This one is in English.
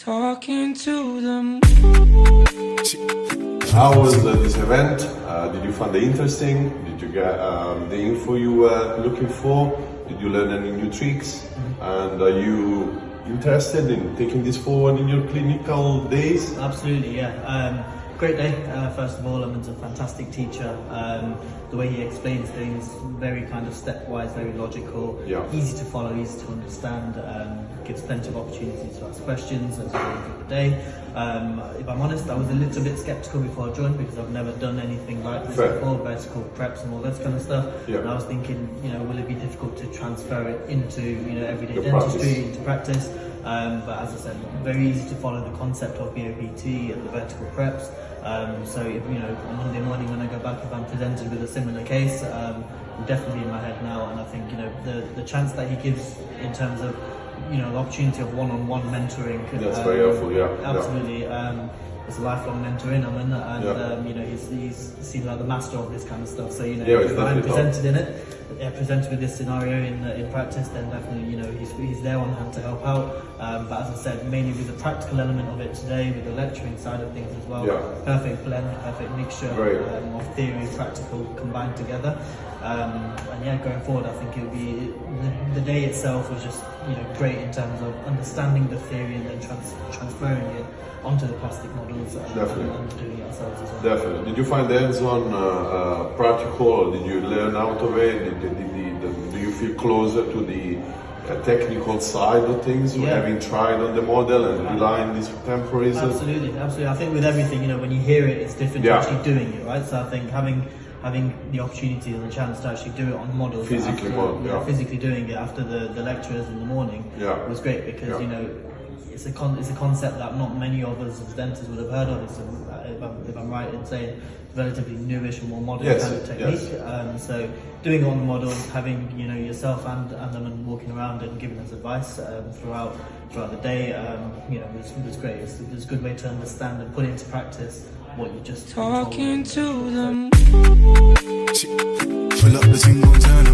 talking to them. How was this event? Did you find it interesting? Did you get the info you were looking for? Did you learn any new tricks? And are you interested in taking this forward in your clinical days? Absolutely, yeah. Great day. First of all, Aman's a fantastic teacher. The way he explains things, very kind of stepwise, very logical, easy to follow, easy to understand, gives plenty of opportunities to ask questions as well through the day. If I'm honest, I was a little bit skeptical before I joined because I've never done anything like this before, vertical preps and all that kind of stuff. And I was thinking, will it be difficult to transfer it into, everyday dentistry, into practice? But as I said, very easy to follow the concept of B.O.P.T and the vertical preps. So if, on Monday morning when I go back, if I'm presented with a similar case, I'm definitely in my head now. And I think, the chance that he gives in terms of, the opportunity of one-on-one mentoring. That's very helpful, Absolutely. It's a lifelong mentor in Aman, and he's seen like the master of this kind of stuff. So if I'm presented with this scenario in practice, then definitely he's there on hand to help out. But as I said, mainly with the practical element of it today, with the lecturing side of things as well. Perfect blend, perfect mixture of theory and practical combined together. And going forward, I think it'll be the day itself was just great in terms of understanding the theory and then transferring it onto the plastic models and doing it ourselves as well. Definitely. Did you find the hands-on practical, or did you learn out of it? Do you feel closer to the technical side of things, having tried on the model and relying on these temporaries? Absolutely. I think with everything, when you hear it, it's different to actually doing it, right? So I think having the opportunity and the chance to actually do it on models, physically doing it after the lectures in the morning was great because it's a concept that not many of us as dentists would have heard of. It's if I'm right in saying relatively newish and more modern kind of technique. So doing it on the models, having yourself and them walking around and giving us advice throughout the day, was great. It's a good way to understand and put into practice what you just talking to them. Fill up the single turn up.